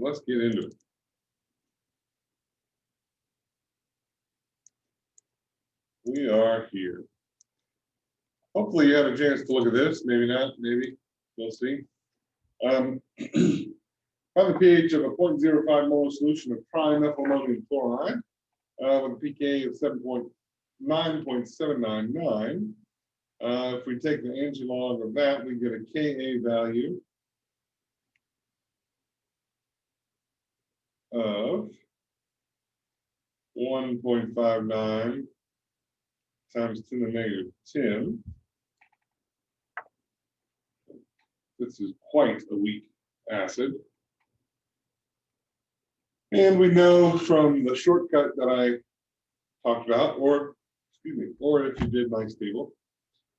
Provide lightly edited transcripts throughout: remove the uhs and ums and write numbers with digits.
let's get into it. We are here. Hopefully you had a chance to look at this, maybe not, maybe, we'll see. Find the pH of a 0.05 molar solution of trimethylammonium chloride with a pK of 9.799. If we take the antilog of that, we get a Ka value of 1.59 times 10 to the negative 10. This is quite a weak acid. And we know from the shortcut that I talked about, or excuse me, or if you did my table,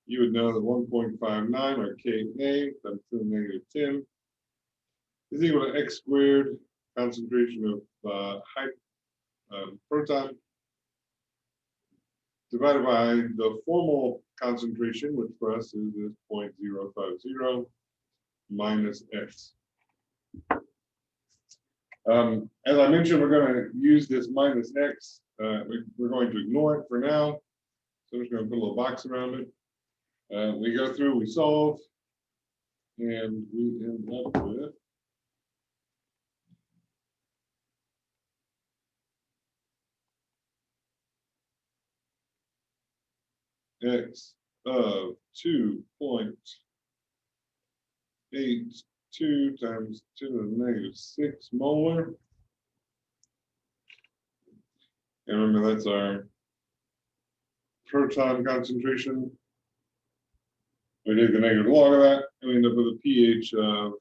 you would know that 1.59 or Ka times 10 to the negative 10 is equal to x squared concentration of proton divided by the formal concentration, which for us is 0.050 minus x. As I mentioned, we're going to use this minus x. We're going to ignore it for now. So I'm just going to put a little box around it. We go through, we solve, and we end up with x of 2.82 times 10 to the negative 6 molar. And remember, that's our proton concentration. We take the negative log of that, and we end up with a pH of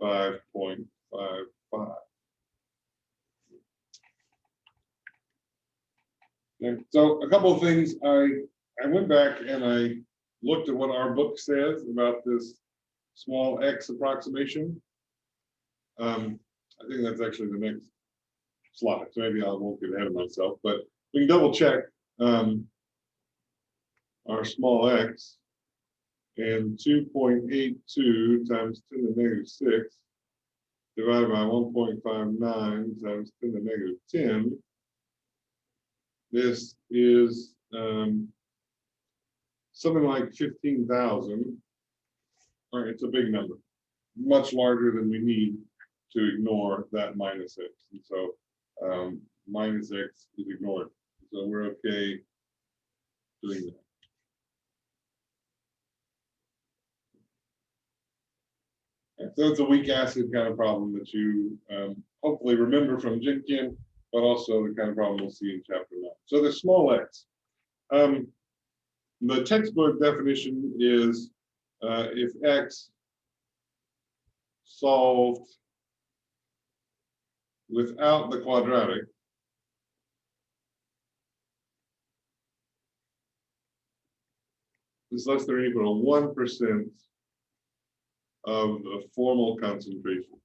5.55. And so a couple of things, I went back and I looked at what our book says about this small x approximation. I think that's actually the next slide, so maybe I won't get ahead of myself, but we can double check our small x, and 2.82 times 10 to the negative 6 divided by 1.59 times 10 to the negative 10. This is something like 15,000. All right, it's a big number, much larger than we need to ignore that minus x. And so minus x is ignored. So we're okay doing that. So it's a weak acid kind of problem that you hopefully remember from Gen Chem, but also the kind of problem we'll see in chapter 9. So the small x. The textbook definition is if x solved without the quadratic is less than or equal to 1% of the formal concentration.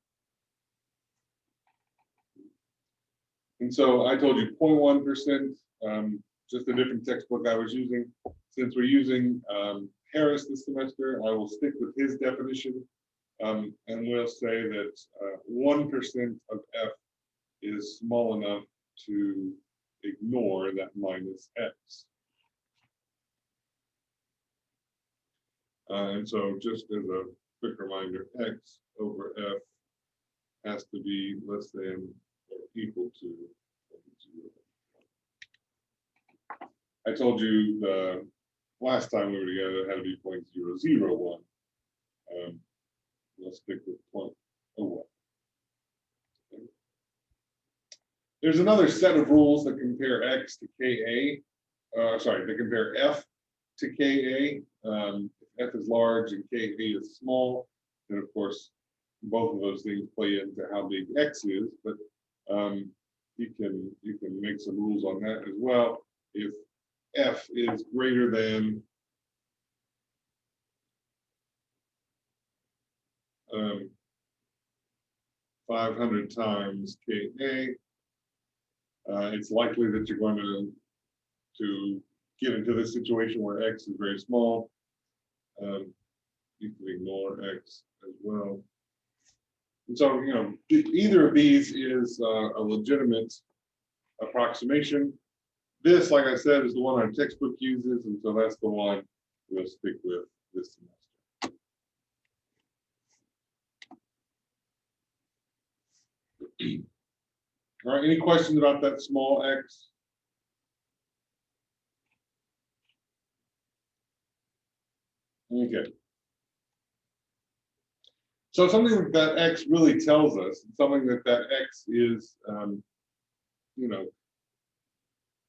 And so I told you 0.1%, just a different textbook I was using. Since we're using Harris this semester, I will stick with his definition, and we'll say that 1% of F is small enough to ignore that minus X. And so just as a quick reminder, X over F has to be less than or equal to 0. I told you the last time we were together it had to be 0.001. Let's stick with 0.01. Okay. There's another set of rules that compare X to Ka. That compare F to Ka. If F is large and Ka is small, then of course both of those things play into how big X is. But you can make some rules on that as well. If F is greater than 500 times Ka, it's likely that you're going to get into this situation where X is very small. You can ignore X as well. And so, either of these is a legitimate approximation. This, like I said, is the one our textbook uses, and so that's the one we'll stick with this semester. All right, any questions about that small x? Okay. So something that x really tells us, something that x is,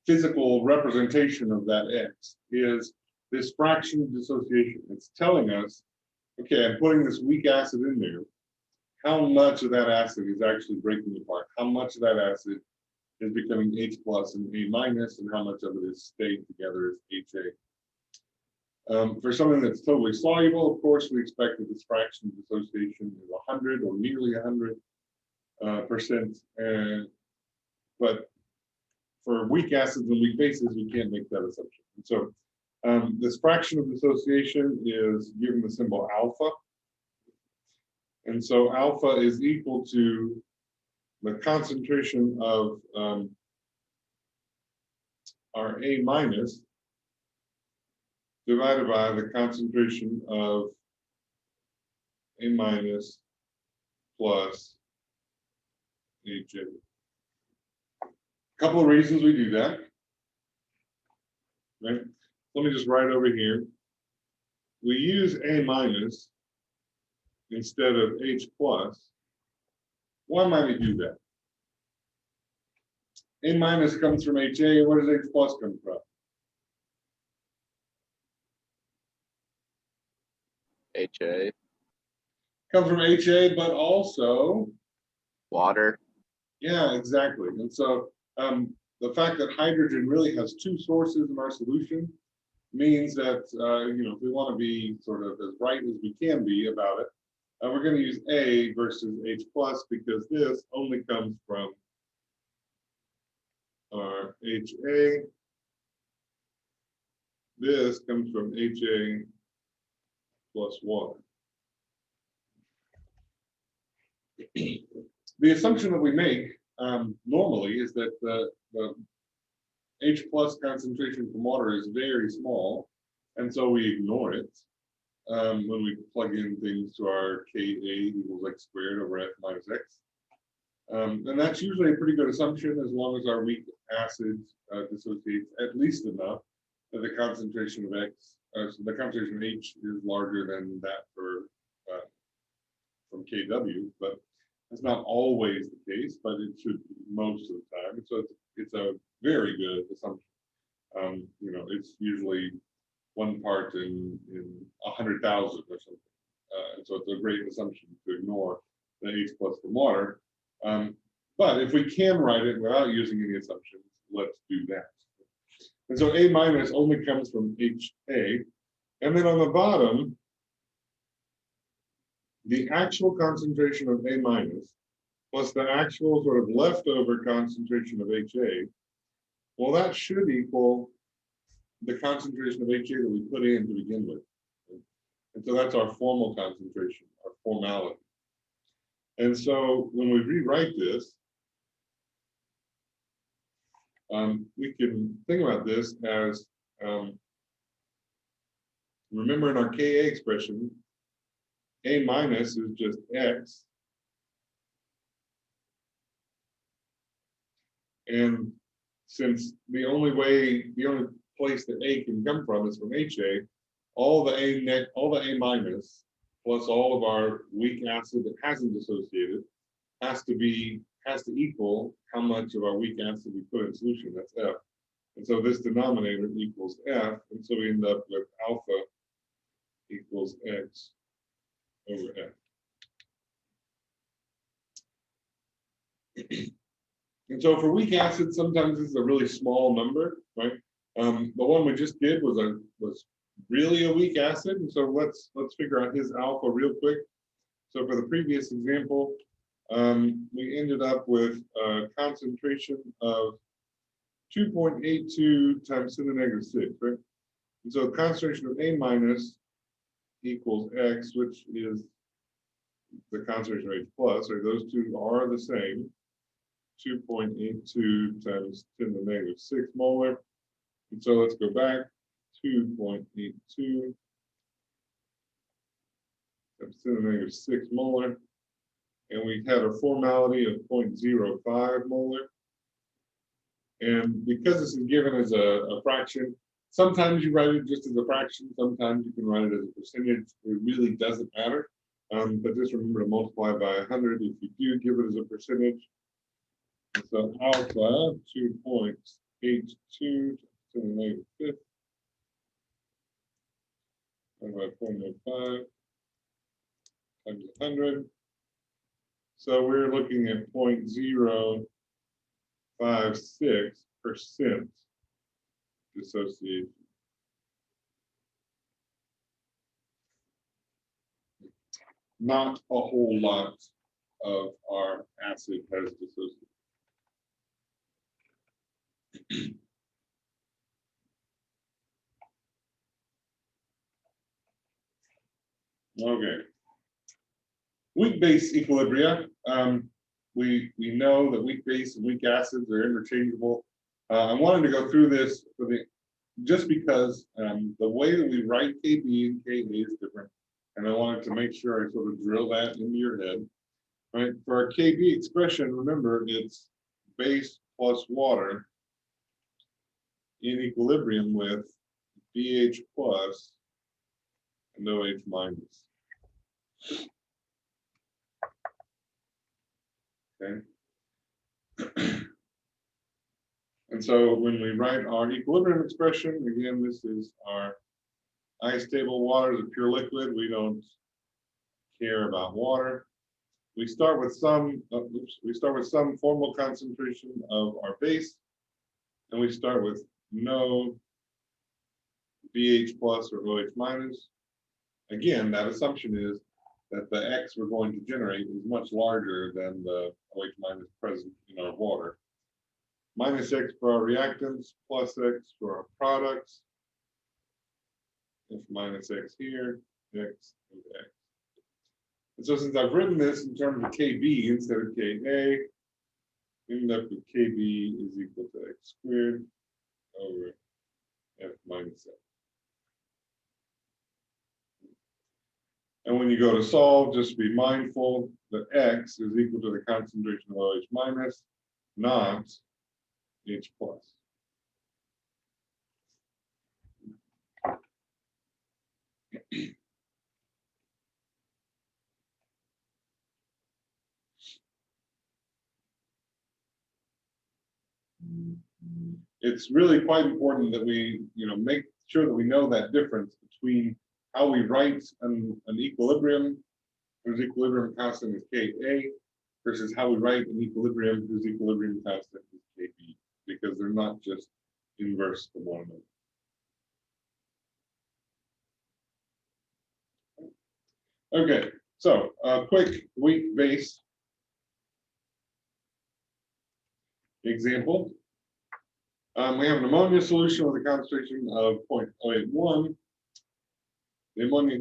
physical representation of that x is this fraction of dissociation. It's telling us, okay, I'm putting this weak acid in there. How much of that acid is actually breaking apart? How much of that acid is becoming H plus and A minus, and how much of it is staying together as HA? For something that's totally soluble, of course, we expect that this fraction of dissociation is 100 or nearly 100%. But for weak acids and weak bases, we can't make that assumption. And so this fraction of dissociation is given the symbol alpha. And so alpha is equal to the concentration of our A minus divided by the concentration of A minus plus HA. A couple of reasons we do that, right? Let me just write over here. We use A minus instead of H plus. Why might we do that? A minus comes from HA. Where does H plus come from? HA. Comes from HA, but also Water. Yeah, exactly. And so the fact that hydrogen really has two sources in our solution means that, if we want to be sort of as right as we can be about it, we're going to use A versus H plus, because this only comes from our HA. This comes from HA plus water. The assumption that we make normally is that the H plus concentration from water is very small, and so we ignore it when we plug in things to our Ka equals x squared over F minus x. And that's usually a pretty good assumption, as long as our weak acid dissociates at least enough that the concentration of x, so the concentration of H is larger than that for from Kw, but that's not always the case, but it should be most of the time. So it's a very good assumption. It's usually 1 part in 100,000 or something. And so it's a great assumption to ignore the H plus from water. But if we can write it without using any assumptions, let's do that. And so A minus only comes from HA. And then on the bottom, the actual concentration of A minus plus the actual sort of leftover concentration of HA, well, that should equal the concentration of HA that we put in to begin with. And so that's our formal concentration, our formality. And so when we rewrite this, we can think about this as, remember in our Ka expression, A minus is just X. And since the only place that A can come from is from HA, all the A minus plus all of our weak acid that hasn't dissociated has to equal how much of our weak acid we put in solution. That's F. And so this denominator equals F, and so we end up with alpha equals X over F. And so for weak acid, sometimes this is a really small number, right? The one we just did was really a weak acid, and so let's figure out his alpha real quick. So for the previous example, we ended up with a concentration of 2.82 times 10 to the negative 6, right? And so concentration of A minus equals X, which is the concentration of H plus, or those two are the same. 2.82 times 10 to the negative 6 molar. And so let's go back. 2.82 times 10 to the negative 6 molar. And we had a formality of 0.05 molar. And because this is given as a fraction, sometimes you write it just as a fraction, sometimes you can write it as a percentage. It really doesn't matter. But just remember to multiply by 100 if you do give it as a percentage. And so alpha 2.82 to the negative fifth and by 0.05 times 100. So we're looking at 0.056% dissociation. Not a whole lot of our acid has dissociated. Okay. Weak base equilibria. We know that weak base and weak acids are interchangeable. I wanted to go through this for just because the way that we write Kb and Ka is different, and I wanted to make sure I sort of drill that into your head. Right? For our Kb expression, remember it's base plus water in equilibrium with BH plus and OH minus. Okay. And so when we write our equilibrium expression, again, this is our ice-stable water is a pure liquid. We don't care about water. We start with some formal concentration of our base, and we start with no BH plus or OH minus. Again, that assumption is that the X we're going to generate is much larger than the OH minus present in our water. Minus X for our reactants, plus X for our products. If minus X here, X and X. And so since I've written this in terms of Kb instead of Ka, we end up with Kb is equal to X squared over F minus X. And when you go to solve, just be mindful that X is equal to the concentration of OH minus, not H plus. It's really quite important that we, make sure that we know that difference between how we write an equilibrium whose equilibrium constant is Ka versus how we write an equilibrium whose equilibrium constant is Kb, because they're not just inverse to one another. Okay, so a quick weak base example. We have an ammonia solution with a concentration of 0.081. The ammonia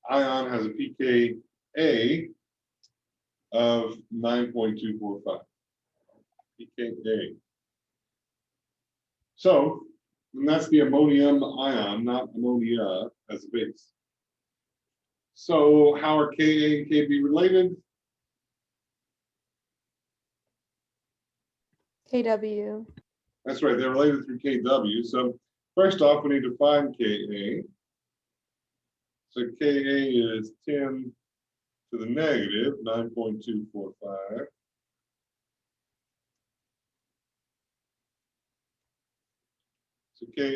ion has a pKa of 9.245. pKa. So, and that's the ammonium ion, not ammonia as a base. So, how are Ka and Kb related? KW. That's right, they're related through Kw. So, first off, we need to find Ka. So Ka is 10 to the negative 9.245. So Ka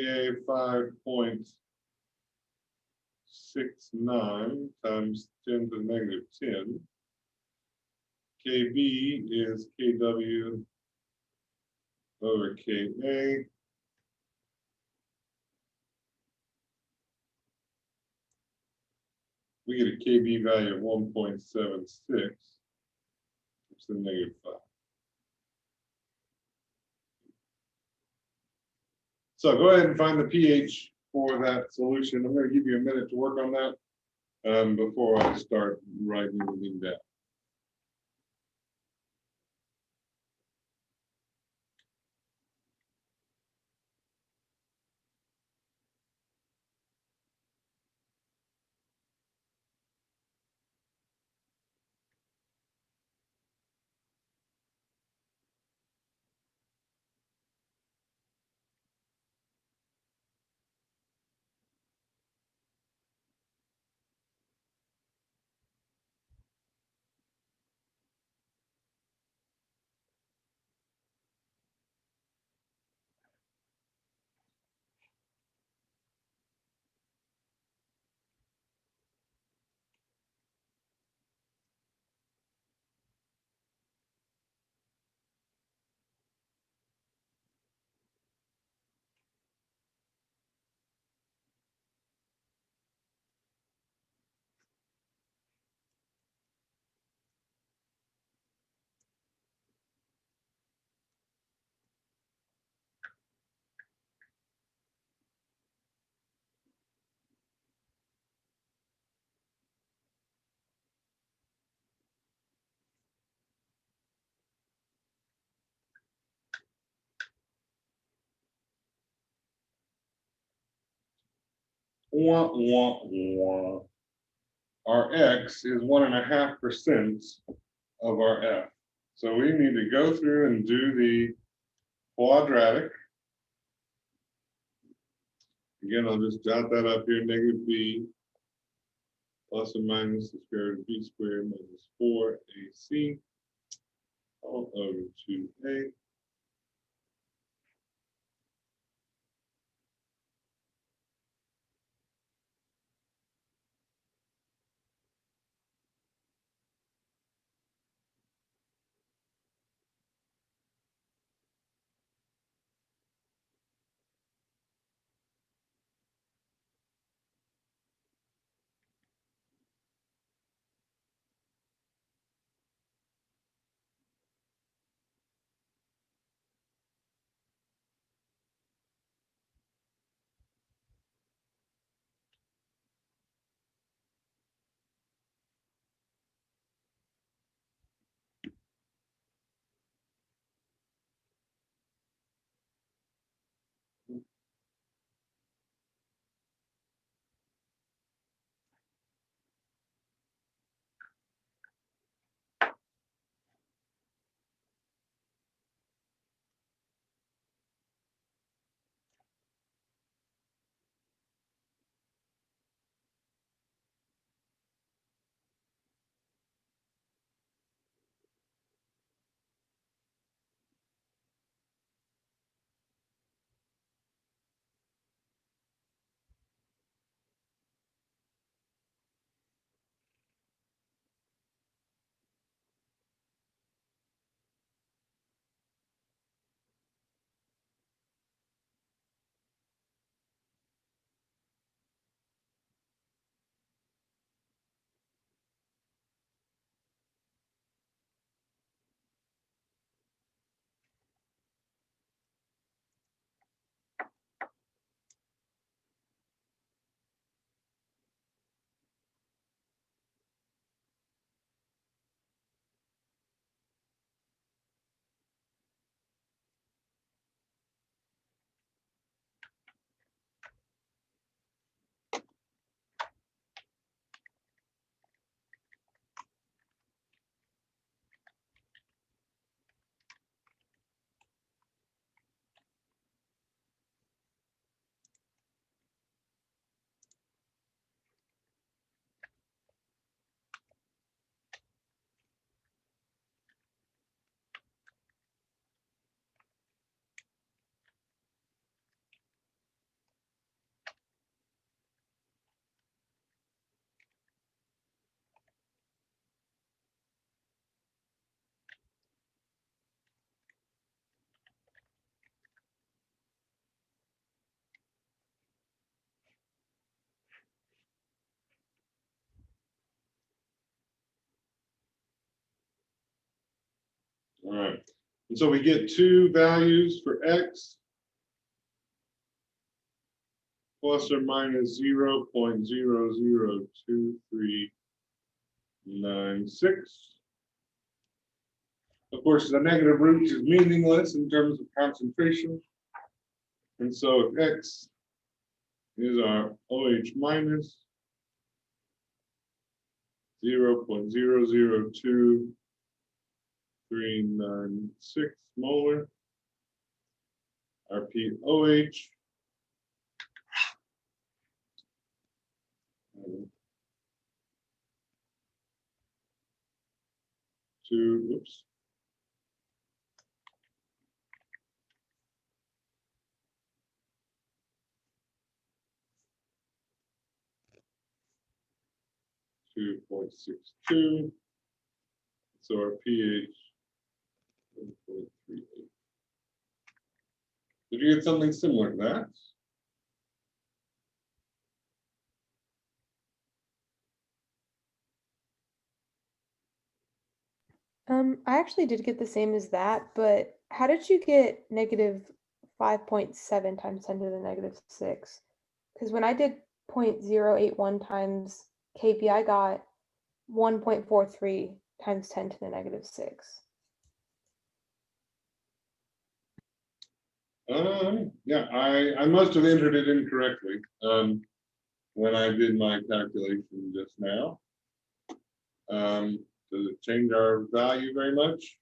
5.69 times 10 to the negative 10. Kb is Kw over Ka. We get a Kb value of 1.76, which is the negative 5. So go ahead and find the pH for that solution. I'm going to give you a minute to work on that before I start writing everything down. wah, wah, wah. Our X is 1.5% of our F. So we need to go through and do the quadratic. Again, I'll just jot that up here, negative B plus or minus the square root of B squared minus 4AC all over 2A. All right, and so we get two values for X plus or minus 0.002396. Of course, the negative root is meaningless in terms of concentration. And so if X is our OH minus 0.002396 molar, our POH oops, 2.62. So our pH 1.38. Did you get something similar to that? I actually did get the same as that, but how did you get negative 5.7 times 10 to the negative 6? Because when I did 0.081 times kb, I got 1.43 times 10 to the negative 6. Yeah, I must have entered it incorrectly. when I did my calculation just now. Does it change our value very much?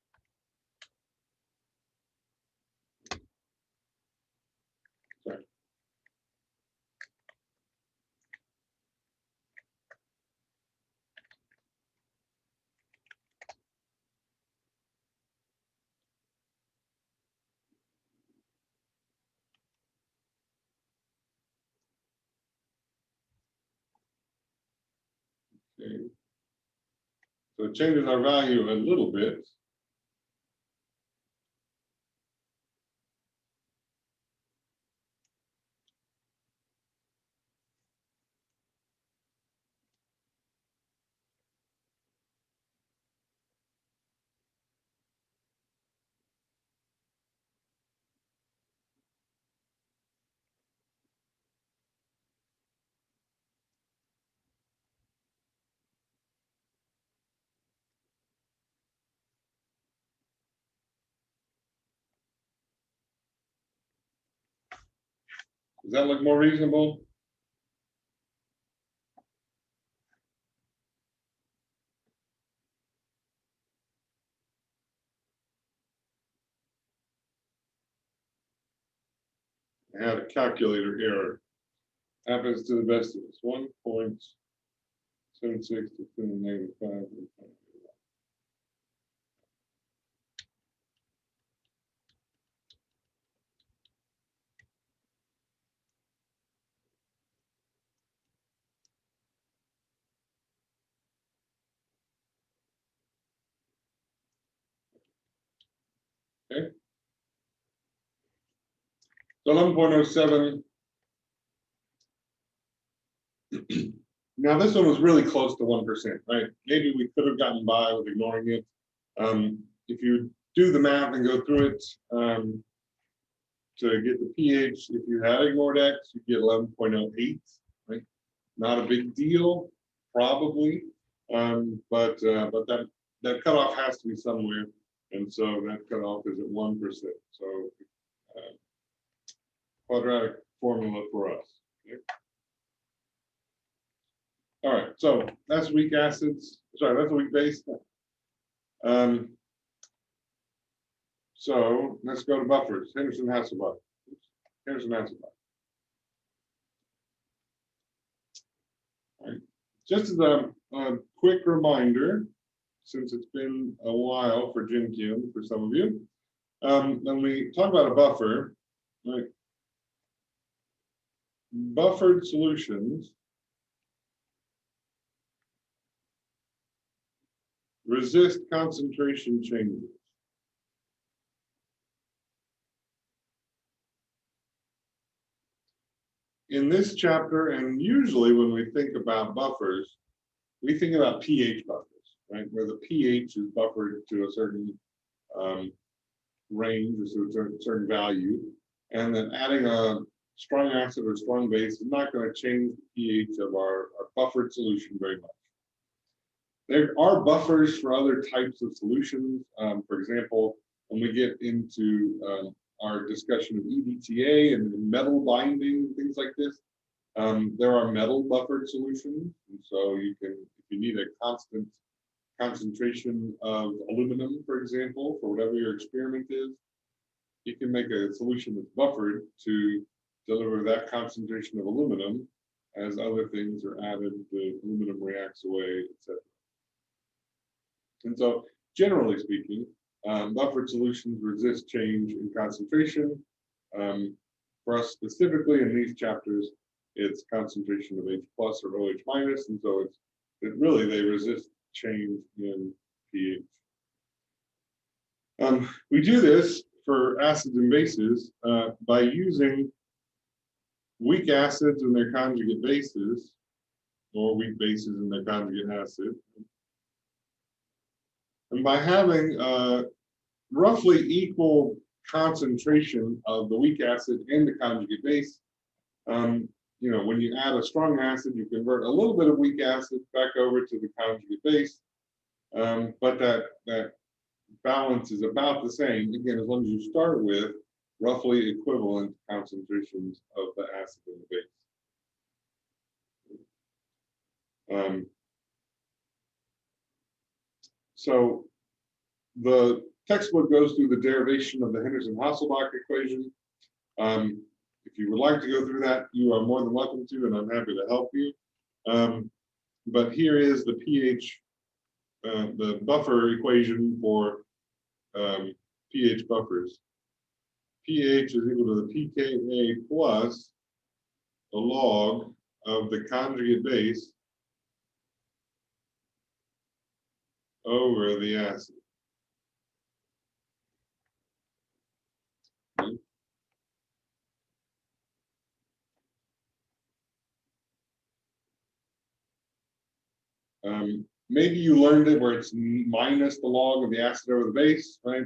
Sorry. Okay. So it changes our value a little bit. Does that look more reasonable? I had a calculator error. Happens to the best of us. 1.76 to the -5. Okay. So 11.07. Now this one was really close to 1%, right? Maybe we could have gotten by with ignoring it. If you do the math and go through it, to get the pH, if you had ignored X, you get 11.08, right? Not a big deal, probably, but that cutoff has to be somewhere, and so that cutoff is at 1%. So quadratic formula for us. Okay? All right, so that's weak acids. Sorry, that's a weak base. So let's go to buffers. Henderson-Hasselbalch. Henderson-Hasselbalch. All right. Just as a quick reminder, since it's been a while for Gym Chem for some of you, when we talk about a buffer, right? Buffered solutions resist concentration changes. In this chapter, and usually when we think about buffers, we think about pH buffers, right? Where the pH is buffered to a certain range, or to a certain value, and then adding a strong acid or strong base is not going to change the pH of our buffered solution very much. There are buffers for other types of solutions. For example, when we get into our discussion of EDTA and metal binding, things like this, there are metal buffered solutions. And so you can, if you need a constant concentration of aluminum, for example, for whatever your experiment is, you can make a solution that's buffered to deliver that concentration of aluminum. As other things are added, the aluminum reacts away, etc. And so, generally speaking, buffered solutions resist change in concentration. For us specifically in these chapters, it's concentration of H plus or OH minus, and so really they resist change in pH. We do this for acids and bases by using weak acids and their conjugate bases, or weak bases and their conjugate acid. And by having roughly equal concentration of the weak acid and the conjugate base, you know, when you add a strong acid, you convert a little bit of weak acid back over to the conjugate base, but that balance is about the same, again, as long as you start with roughly equivalent concentrations of the acid and the base. So the textbook goes through the derivation of the Henderson-Hasselbalch equation. If you would like to go through that, you are more than welcome to, and I'm happy to help you. But here is the pH, the buffer equation for pH buffers. pH is equal to the pKa plus the log of the conjugate base over the acid. Maybe you learned it where it's minus the log of the acid over the base, right?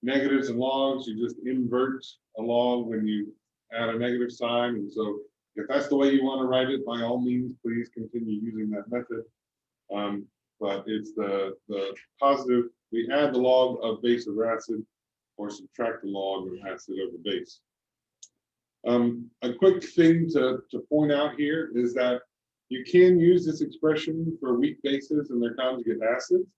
Negatives and logs, you just invert a log when you add a negative sign. And so if that's the way you want to write it, by all means, please continue using that method. But it's the positive, we add the log of base over acid or subtract the log of acid over base. A quick thing to point out here is that you can use this expression for weak bases and their conjugate acids,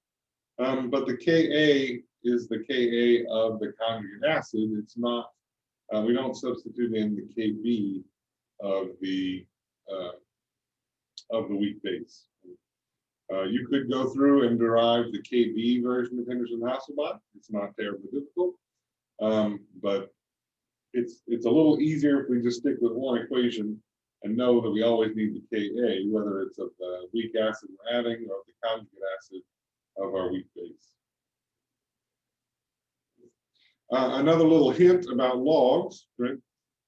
but the Ka is the Ka of the conjugate acid. It's not, we don't substitute in the Kb of the weak base. You could go through and derive the Kb version of Henderson-Hasselbalch. It's not terribly difficult, but it's a little easier if we just stick with one equation and know that we always need the Ka, whether it's of the weak acid we're adding or the conjugate acid of our weak base. Another little hint about logs, right?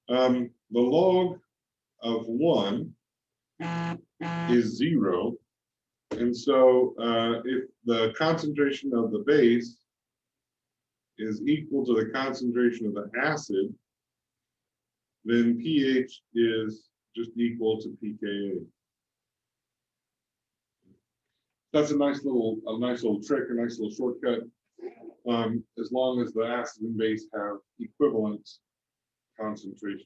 The log of 1 is 0. And so if the concentration of the base is equal to the concentration of the acid, then pH is just equal to pKa. That's a nice little trick, a nice little shortcut. As long as the acid and base have equivalent concentrations.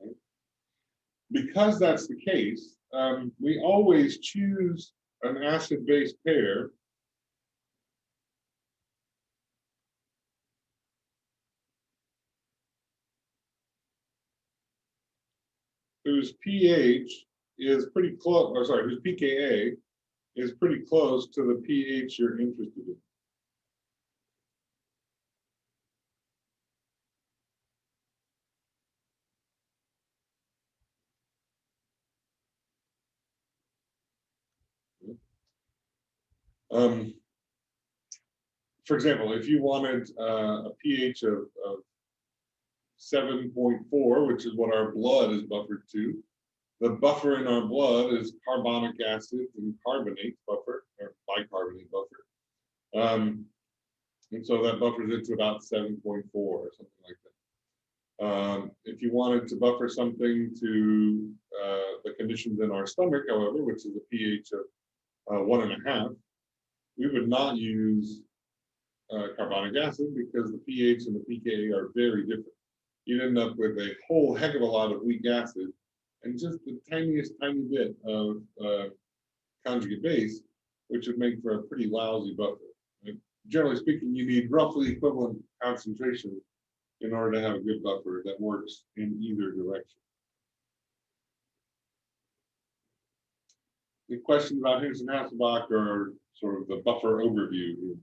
Okay. Because that's the case, we always choose an acid-base pair whose pH is pretty close, or sorry, whose pKa is pretty close to the pH you're interested in. For example, if you wanted a pH of 7.4, which is what our blood is buffered to, the buffer in our blood is carbonic acid and carbonate buffer, or bicarbonate buffer. And so that buffers it to about 7.4 or something like that. If you wanted to buffer something to the conditions in our stomach, however, which is a pH of 1.5, we would not use carbonic acid because the pH and the pKa are very different. You'd end up with a whole heck of a lot of weak acid and just the tiniest tiny bit of conjugate base, which would make for a pretty lousy buffer. Right? Generally speaking, you need roughly equivalent concentration in order to have a good buffer that works in either direction. The questions about Henderson-Hasselbalch are sort of the buffer overview here.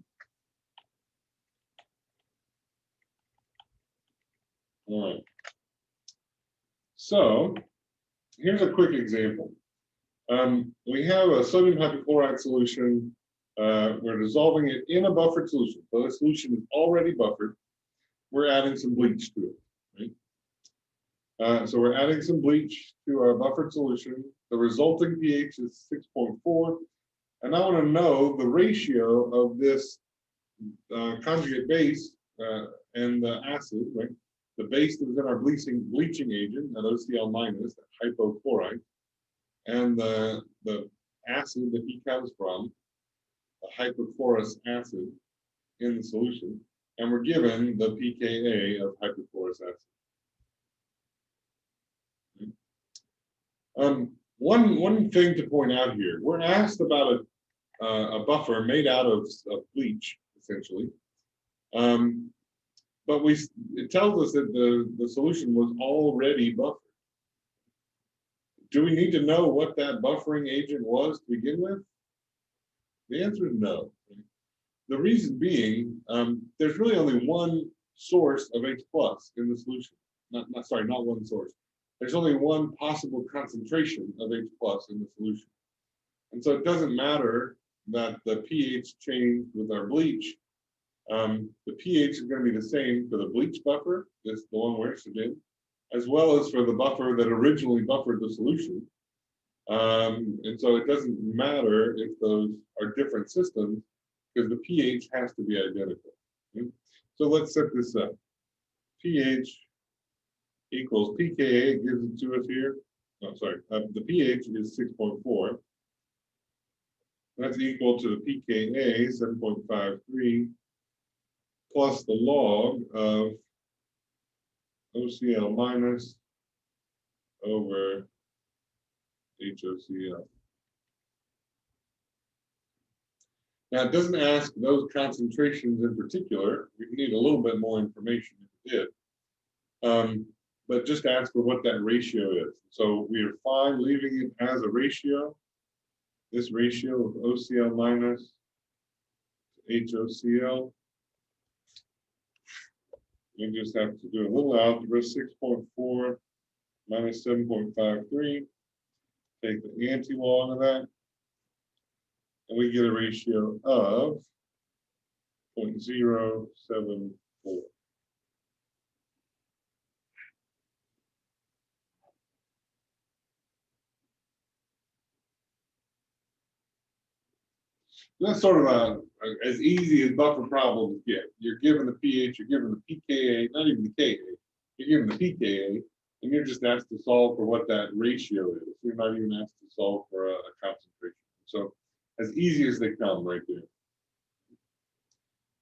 All right. So here's a quick example. We have a sodium hypochlorite solution. We're dissolving it in a buffered solution. So the solution is already buffered. We're adding some bleach to it. Right? So we're adding some bleach to our buffered solution. The resulting pH is 6.4. And I want to know the ratio of this conjugate base and the acid, right? The base that is in our bleaching agent, that OCl minus, that hypochlorite, and the acid that he comes from, the hypochlorous acid in the solution, and we're given the pKa of hypochlorous acid. One thing to point out here, we're asked about a buffer made out of bleach, essentially. But it tells us that the solution was already buffered. Do we need to know what that buffering agent was to begin with? The answer is no. The reason being, there's really only one source of H plus in the solution. Not one source. There's only one possible concentration of H plus in the solution. And so it doesn't matter that the pH changed with our bleach. The pH is going to be the same for the bleach buffer, that's the one we're interested in, as well as for the buffer that originally buffered the solution. And so it doesn't matter if those are different systems, because the pH has to be identical. Okay? So let's set this up. pH equals pKa, gives it to us here. Oh, sorry, the pH is 6.4. That's equal to the pKa, 7.53, plus the log of OCl minus over HOCl. Now, it doesn't ask those concentrations in particular. We need a little bit more information if it did. But just ask for what that ratio is. So we are fine leaving it as a ratio. This ratio of OCl minus HOCl. We just have to do a little algebra, 6.4 minus 7.53. Take the anti-log of that. And we get a ratio of 0.074. That's sort of as easy as buffer problems get. You're given the pH, you're given the pKa, not even the Ka, you're given the pKa, and you're just asked to solve for what that ratio is. You're not even asked to solve for a concentration. So as easy as they come right there.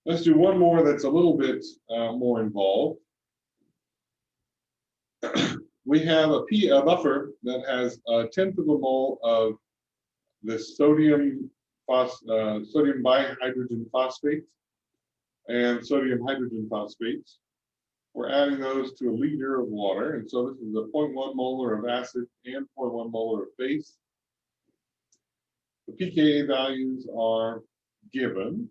Let's do one more that's a little bit more involved. We have a buffer that has a 1/10 of a mole of the sodium bihydrogen phosphate and sodium hydrogen phosphates. We're adding those to a liter of water. And so this is a 0.1 molar of acid and 0.1 molar of base. The pKa values are given.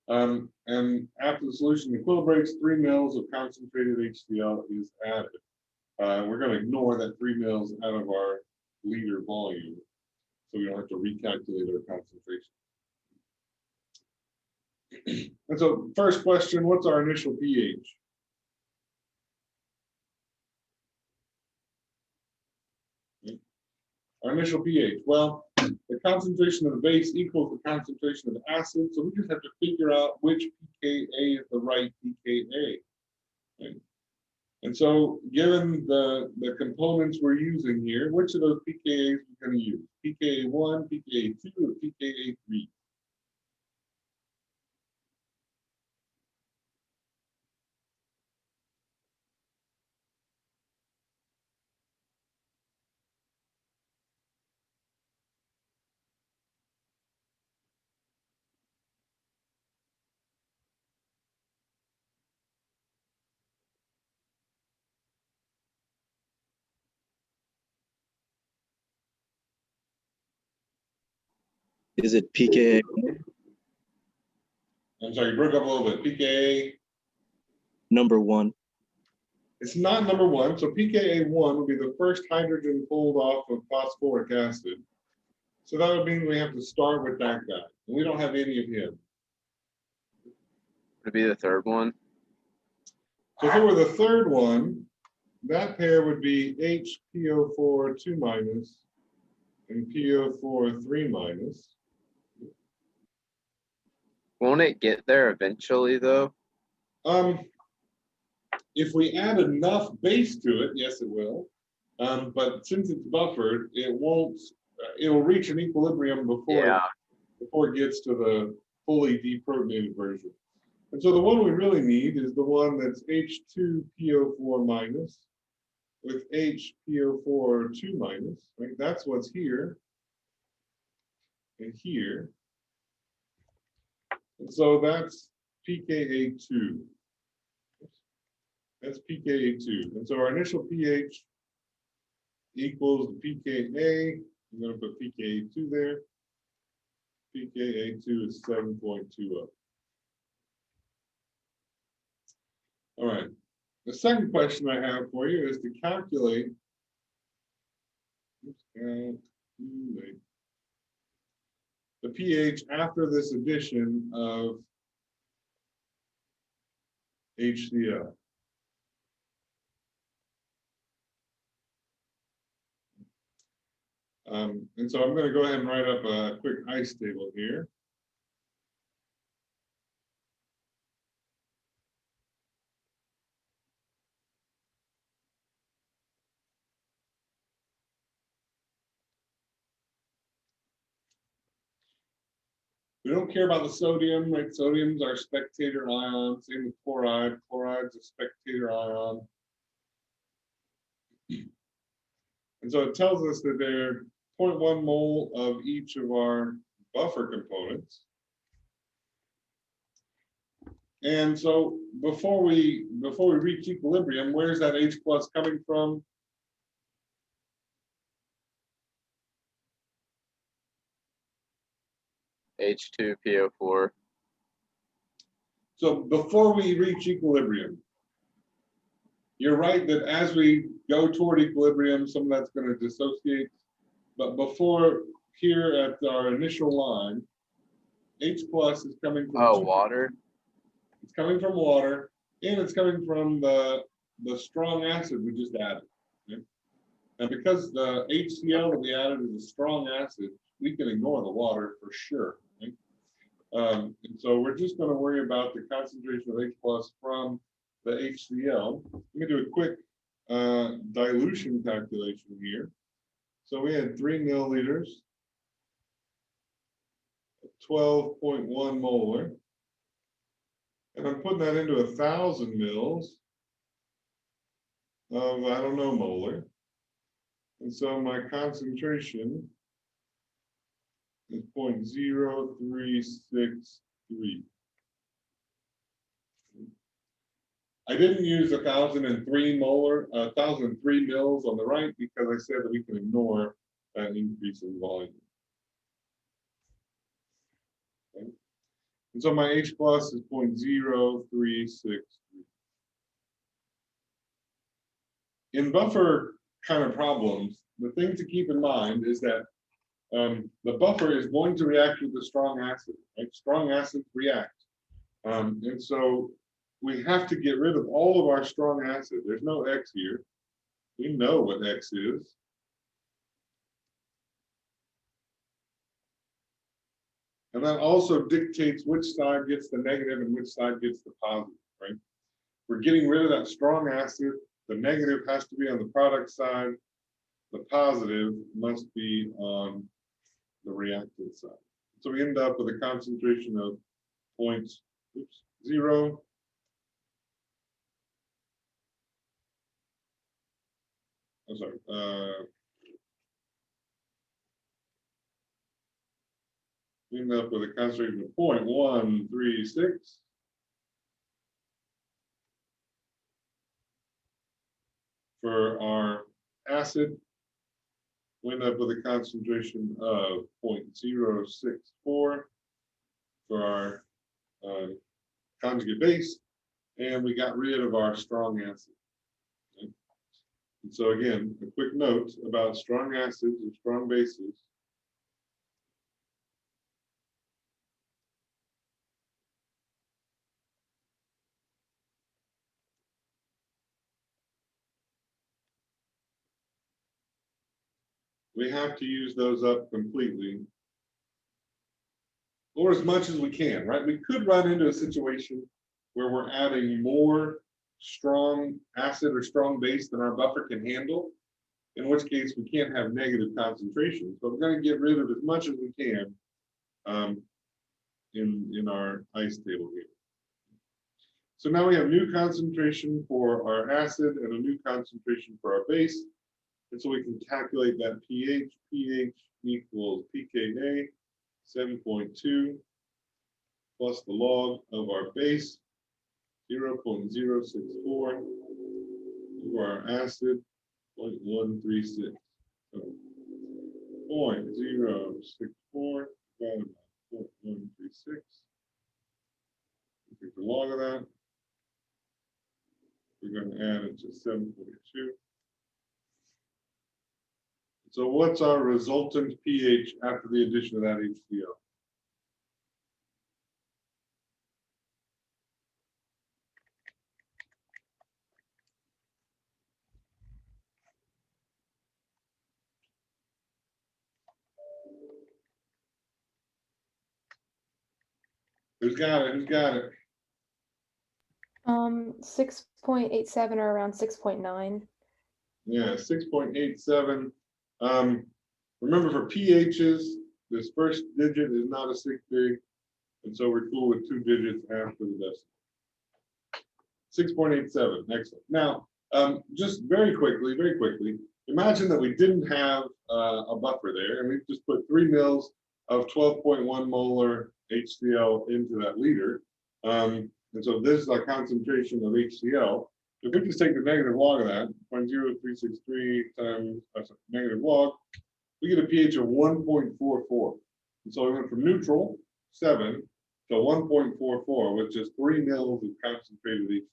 And after the solution equilibrates, 3 mils of concentrated HCl is added. We're going to ignore that 3 mils out of our liter volume, so we don't have to recalculate our concentration. And so first question, what's our initial pH? Our initial pH, well, the concentration of the base equals the concentration of the acid, so we just have to figure out which pKa is the right pKa. Okay. And so given the components we're using here, which of those pKa's we're going to use? pKa1, pKa2, or pKa3? Is it pKa? I'm sorry, you broke up a little bit. pKa, Number 1. it's not number 1, so pKa1 would be the first hydrogen pulled off of phosphoric acid. So that would mean we have to start with that guy. And we don't have any of him. Would it be the third one? So if it were the third one, that pair would be HPO4 2 minus and PO4 3 minus. Won't it get there eventually though? If we add enough base to it, yes, it will. But since it's buffered, it won't. It'll reach an equilibrium before it gets to the fully deprotonated version. And so the one we really need is the one that's H2PO4 minus with HPO4 2 minus, right? That's what's here and here. And so that's pKa2. That's pKa2. And so our initial pH equals the pKa. I'm going to put pKa2 there. pKa2 is 7.20. All right. The second question I have for you is to calculate the pH after this addition of HCl. And so I'm going to go ahead and write up a quick ice table here. We don't care about the sodium, right? Sodium's our spectator ion. Same with chloride. Chloride's a spectator ion. And so it tells us that there are 0.1 mole of each of our buffer components. And so before we reach equilibrium, where's that H plus coming from? H2PO4. So before we reach equilibrium, you're right that as we go toward equilibrium, some of that's going to dissociate. But before here at our initial line, H plus is coming from Water. It's coming from water, and it's coming from the strong acid we just added. Okay? And because the HCl that we added is a strong acid, we can ignore the water for sure. Okay? And so we're just going to worry about the concentration of H plus from the HCl. Let me do a quick dilution calculation here. So we had 3 milliliters, 12.1 molar. And I'm putting that into 1,000 mils of, I don't know, molar. And so my concentration is 0.0363. I didn't use 1,003 molar, 1,003 mils on the right because I said that we can ignore that increase in volume. Okay. And so my H plus is 0.0363. In buffer kind of problems, the thing to keep in mind is that the buffer is going to react with the strong acid. Right? Strong acids react. And so we have to get rid of all of our strong acid. There's no X here. We know what X is. And that also dictates which side gets the negative and which side gets the positive, right? We're getting rid of that strong acid. The negative has to be on the product side. The positive must be on the reactant side. So we end up with a concentration of 0.0. I'm sorry. We end up with a concentration of 0.136. For our acid, we end up with a concentration of 0.064 for our conjugate base, and we got rid of our strong acid. Okay? And so again, a quick note about strong acids and strong bases. We have to use those up completely, or as much as we can, right? We could run into a situation where we're adding more strong acid or strong base than our buffer can handle, in which case we can't have negative concentrations. But we're going to get rid of as much as we can in our ice table here. So now we have new concentration for our acid and a new concentration for our base. And so we can calculate that pH. pH equals pKa 7.2 plus the log of our base 0.064 for our acid 0.136. So 0.064 divided by 0.136. Take the log of that. We're going to add it to 7.2. So what's our resultant pH after the addition of that HCl? Who's got it? Who's got it? 6.87 or around 6.9. Yeah, 6.87. Remember for pHs, this first digit is not a 6-dig, and so we're cool with 2 digits after the decimal. 6.87, excellent. Now, just very quickly, imagine that we didn't have a buffer there, and we just put 3 mils of 12.1 molar HCl into that liter. And so this is our concentration of HCl. If we just take the negative log of that, 0.0363 times negative log, we get a pH of 1.44. And so we went from neutral, 7, to 1.44, which is 3 mils of concentrated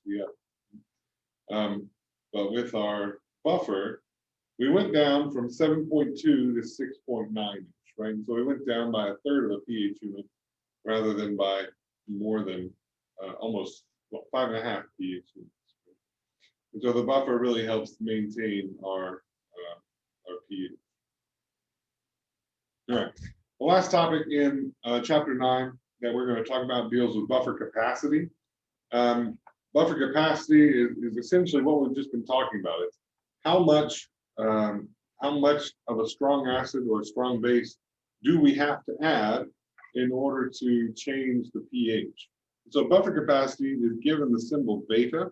HCl. But with our buffer, we went down from 7.2 to 6.9, right? And so we went down by a third of a pH unit rather than by more than almost 5.5 pH units. And so the buffer really helps maintain our pH. All right. The last topic in chapter 9 that we're going to talk about deals with buffer capacity. Buffer capacity is essentially what we've just been talking about. It's how much of a strong acid or a strong base do we have to add in order to change the pH. So buffer capacity is given the symbol beta.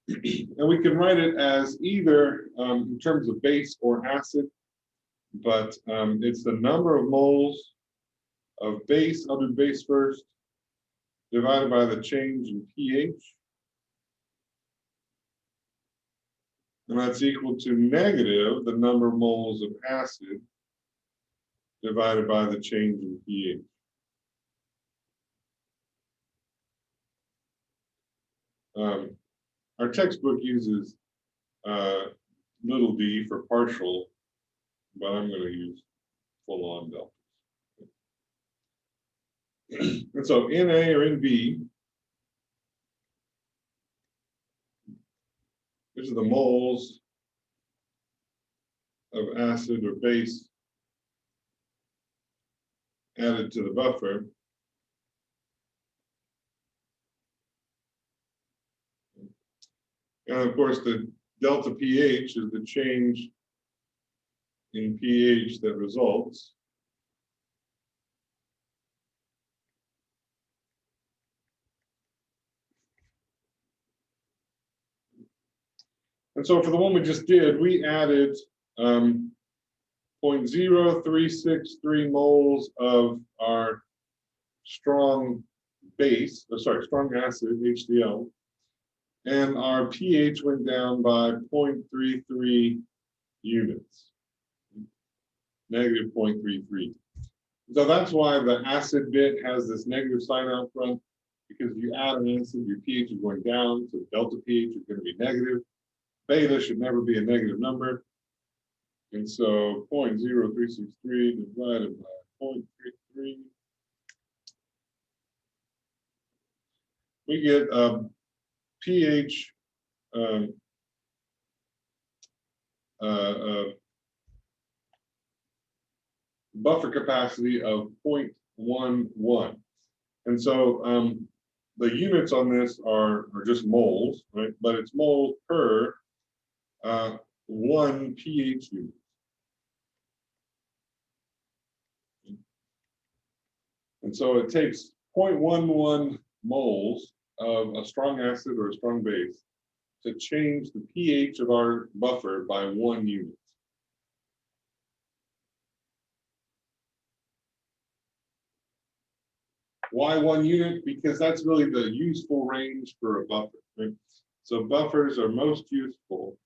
And we can write it as either in terms of base or acid, but it's the number of moles of base, I'll do base first, divided by the change in pH. And that's equal to negative the number of moles of acid divided by the change in pH. Our textbook uses little d for partial, but I'm going to use full-on deltas. And so Na or Nb, these are the moles of acid or base added to the buffer. And of course, the delta pH is the change in pH that results. And so for the one we just did, we added 0.0363 moles of our strong base, strong acid, HCl, and our pH went down by 0.33 units, negative 0.33. So that's why the acid bit has this negative sign out front, because if you add an acid, your pH is going down, so delta pH is going to be negative. Beta should never be a negative number. And so 0.0363 divided by 0.33, we get a pH buffer capacity of 0.11. And so the units on this are just moles, right? But it's moles per 1 pH unit. And so it takes 0.11 moles of a strong acid or a strong base to change the pH of our buffer by 1 unit. Why 1 unit? Because that's really the useful range for a buffer, right? So buffers are most useful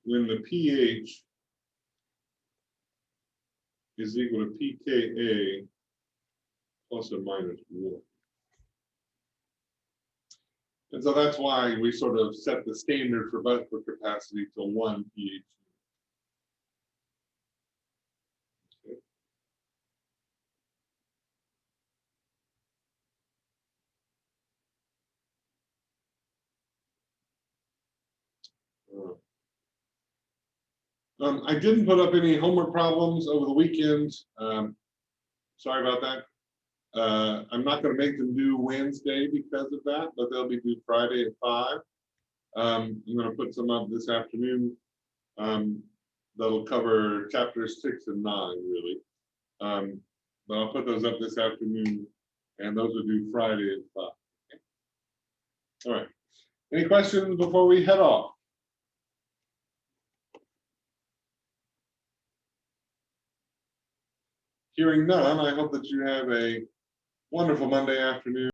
when the pH is equal to pKa plus or minus 1. And so that's why we sort of set the standard for buffer capacity to 1 pH. I didn't put up any homework problems over the weekend. Sorry about that. I'm not going to make them do Wednesday because of that, but they'll be due Friday at 5. I'm going to put some up this afternoon. That'll cover chapters 6 and 9, really. But I'll put those up this afternoon, and those will do Friday at 5. Okay. All right. Any questions before we head off? Hearing none, I hope that you have a wonderful Monday afternoon.